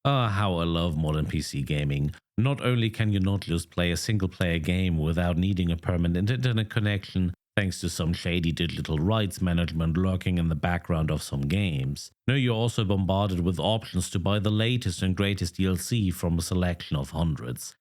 Ah, how I love modern PC gaming. Not only can you not just play a single player game without needing a permanent internet connection, thanks to some shady digital rights management lurking in the background of some games. No, you're also bombarded with options to buy the latest and greatest DLC from a selection of hundreds.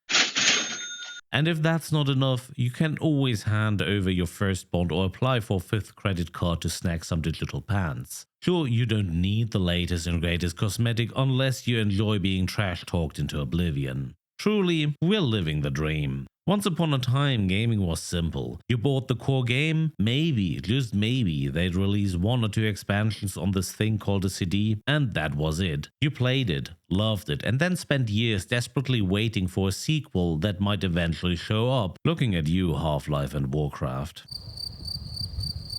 And if that's not enough, you can always hand over your first bond or apply for a fifth credit card to snag some digital pants. Sure, you don't need the latest and greatest cosmetic unless you enjoy being trash talked into oblivion. Truly, we're living the dream. Once upon a time, gaming was simple. You bought the core game, maybe, just maybe, they'd release one or two expansions on this thing called a CD, and that was it. You played it, loved it, and then spent years desperately waiting for a sequel that might eventually show up. Looking at you, Half-Life and Warcraft.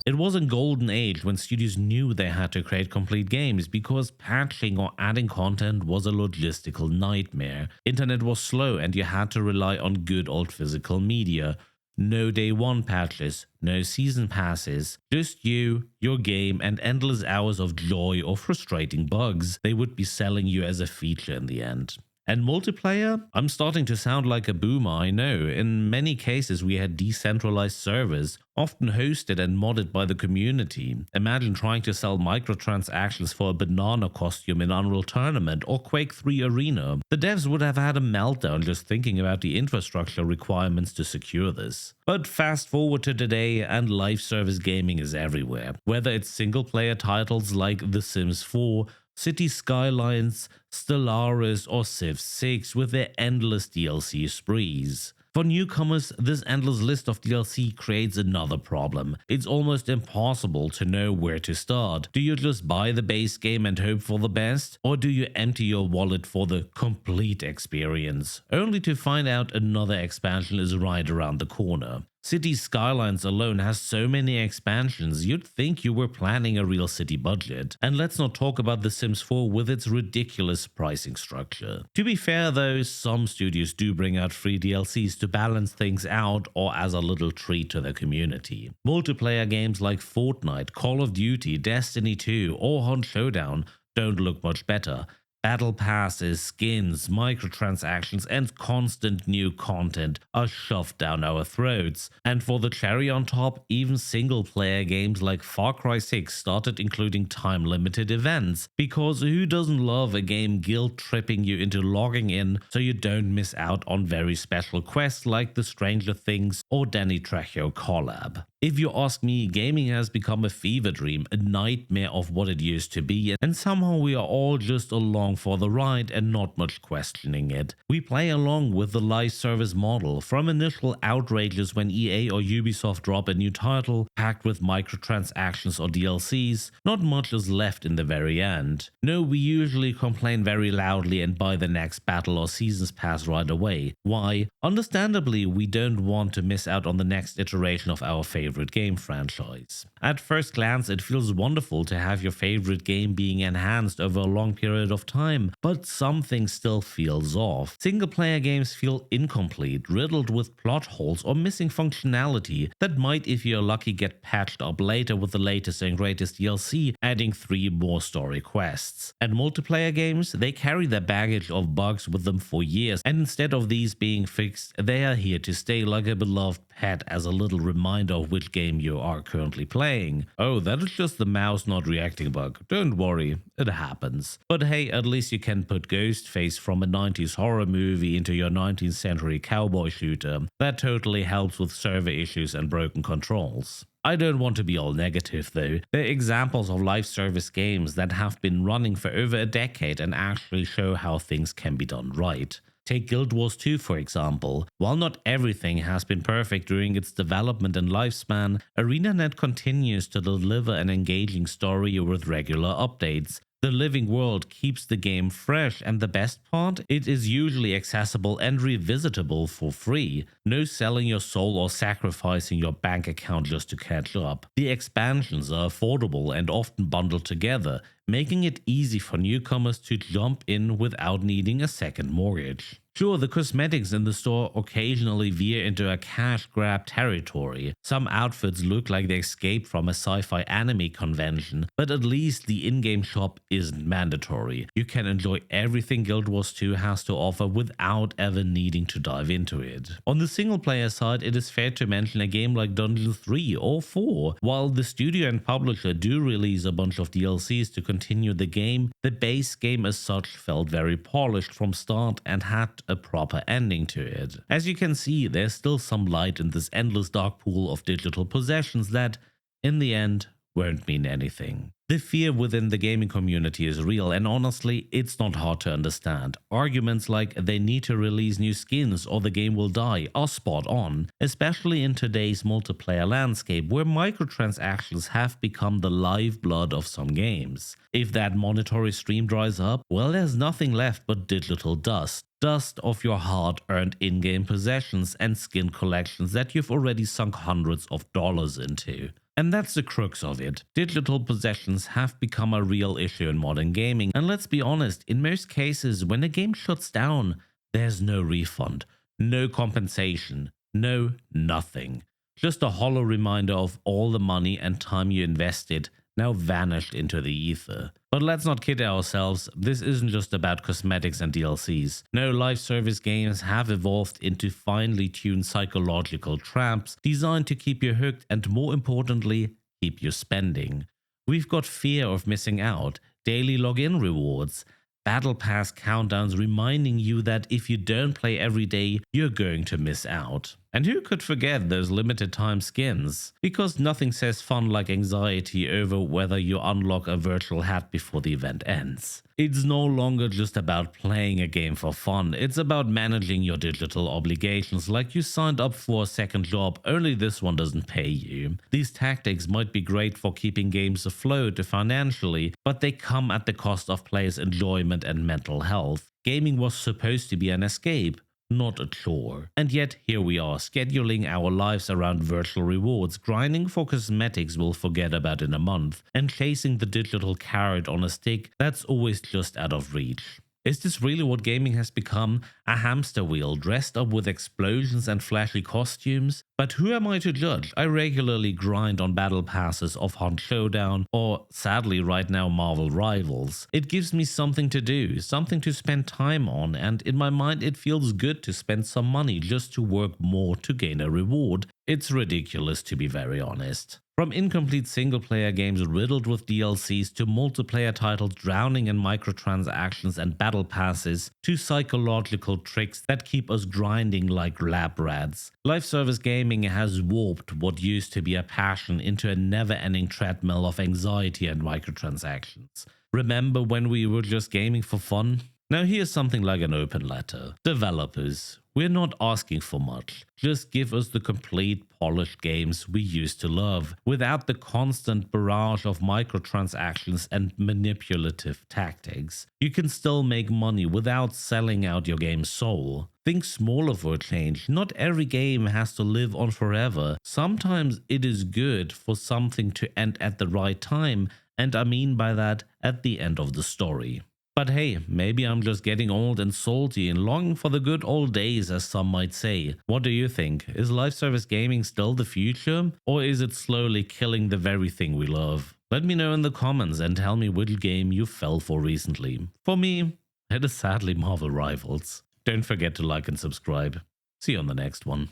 It was a golden age when studios knew they had to create complete games because patching or adding content was a logistical nightmare. Internet was slow and you had to rely on good old physical media. No day one patches, no season passes, just you, your game, and endless hours of joy or frustrating bugs they would be selling you as a feature in the end. And multiplayer? I'm starting to sound like a boomer, I know. In many cases, we had decentralized servers, often hosted and modded by the community. Imagine trying to sell microtransactions for a banana costume in Unreal Tournament or Quake 3 Arena. The devs would have had a meltdown just thinking about the infrastructure requirements to secure this. But fast forward to today, and live service gaming is everywhere. Whether it's single player titles like The Sims 4, City Skylines, Stellaris, or Civ 6 with their endless DLC sprees. For newcomers, this endless list of DLC creates another problem. It's almost impossible to know where to start. Do you just buy the base game and hope for the best? Or do you empty your wallet for the complete experience, only to find out another expansion is right around the corner? City Skylines alone has so many expansions, you'd think you were planning a real city budget. And let's not talk about The Sims 4 with its ridiculous pricing structure. To be fair though, some studios do bring out free DLCs to balance things out or as a little treat to their community. Multiplayer games like Fortnite, Call of Duty, Destiny 2, or Hunt Showdown don't look much better. Battle passes, skins, microtransactions, and constant new content are shoved down our throats. And for the cherry on top, even single-player games like Far Cry 6 started including time-limited events, because who doesn't love a game guilt-tripping you into logging in so you don't miss out on very special quests like the Stranger Things or Danny Trejo collab? If you ask me, gaming has become a fever dream, a nightmare of what it used to be, and somehow we are all just along for the ride and not much questioning it. We play along with the live service model, from initial outrages when EA or Ubisoft drop a new title, packed with microtransactions or DLCs, not much is left in the very end. No, we usually complain very loudly and buy the next battle or seasons pass right away. Why? Understandably, we don't want to miss out on the next iteration of our favorite game franchise. At first glance, it feels wonderful to have your favorite game being enhanced over a long period of time, but something still feels off. Single-player games feel incomplete, riddled with plot holes or missing functionality that might, if you're lucky, get patched up later with the latest and greatest DLC, adding 3 more story quests. And multiplayer games, they carry their baggage of bugs with them for years, and instead of these being fixed, they are here to stay like a beloved pet as a little reminder of which game you are currently playing. Oh, that is just the mouse not reacting bug. Don't worry, it happens. But hey, at least you can put Ghostface from a 90s horror movie into your 19th century cowboy shooter. That totally helps with server issues and broken controls. I don't want to be all negative though. There are examples of live service games that have been running for over a decade and actually show how things can be done right. Take Guild Wars 2 for example. While not everything has been perfect during its development and lifespan, ArenaNet continues to deliver an engaging story with regular updates. The living world keeps the game fresh, and the best part? It is usually accessible and revisitable for free. No selling your soul or sacrificing your bank account just to catch up. The expansions are affordable and often bundled together, making it easy for newcomers to jump in without needing a second mortgage. Sure, the cosmetics in the store occasionally veer into a cash grab territory. Some outfits look like they escaped from a sci-fi anime convention, but at least the in-game shop isn't mandatory. You can enjoy everything Guild Wars 2 has to offer without ever needing to dive into it. On the single player side, it is fair to mention a game like Dungeon 3 or 4. While the studio and publisher do release a bunch of DLCs to continue the game, the base game as such felt very polished from start and had a proper ending to it. As you can see, there's still some light in this endless dark pool of digital possessions that, in the end, won't mean anything. The fear within the gaming community is real, and honestly, it's not hard to understand. Arguments like they need to release new skins or the game will die are spot on, especially in today's multiplayer landscape where microtransactions have become the lifeblood of some games. If that monetary stream dries up, well, there's nothing left but digital dust. Dust of your hard-earned in-game possessions and skin collections that you've already sunk hundreds of dollars into. And that's the crux of it. Digital possessions have become a real issue in modern gaming, and let's be honest, in most cases when a game shuts down, there's no refund, no compensation, no nothing. Just a hollow reminder of all the money and time you invested now vanished into the ether. But let's not kid ourselves, this isn't just about cosmetics and DLCs. No, live service games have evolved into finely tuned psychological traps designed to keep you hooked and, more importantly, keep you spending. We've got fear of missing out, daily login rewards, battle pass countdowns reminding you that if you don't play every day, you're going to miss out. And who could forget those limited time skins? Because nothing says fun like anxiety over whether you unlock a virtual hat before the event ends. It's no longer just about playing a game for fun, it's about managing your digital obligations like you signed up for a second job, only this one doesn't pay you. These tactics might be great for keeping games afloat financially, but they come at the cost of players' enjoyment and mental health. Gaming was supposed to be an escape, not a chore. And yet here we are, scheduling our lives around virtual rewards, grinding for cosmetics we'll forget about in a month, and chasing the digital carrot on a stick that's always just out of reach. Is this really what gaming has become? A hamster wheel dressed up with explosions and flashy costumes? But who am I to judge? I regularly grind on battle passes of Hunt Showdown or, sadly right now, Marvel Rivals. It gives me something to do, something to spend time on, and in my mind it feels good to spend some money just to work more to gain a reward. It's ridiculous, to be very honest. From incomplete single-player games riddled with DLCs to multiplayer titles drowning in microtransactions and battle passes to psychological tricks that keep us grinding like lab rats, live service gaming has warped what used to be a passion into a never-ending treadmill of anxiety and microtransactions. Remember when we were just gaming for fun? Now here's something like an open letter. Developers, we're not asking for much. Just give us the complete polished games we used to love, without the constant barrage of microtransactions and manipulative tactics. You can still make money without selling out your game's soul. Think smaller for a change. Not every game has to live on forever. Sometimes it is good for something to end at the right time, and I mean by that, at the end of the story. But hey, maybe I'm just getting old and salty and longing for the good old days, as some might say. What do you think? Is live service gaming still the future? Or is it slowly killing the very thing we love? Let me know in the comments and tell me which game you fell for recently. For me, it is sadly Marvel Rivals. Don't forget to like and subscribe. See you on the next one.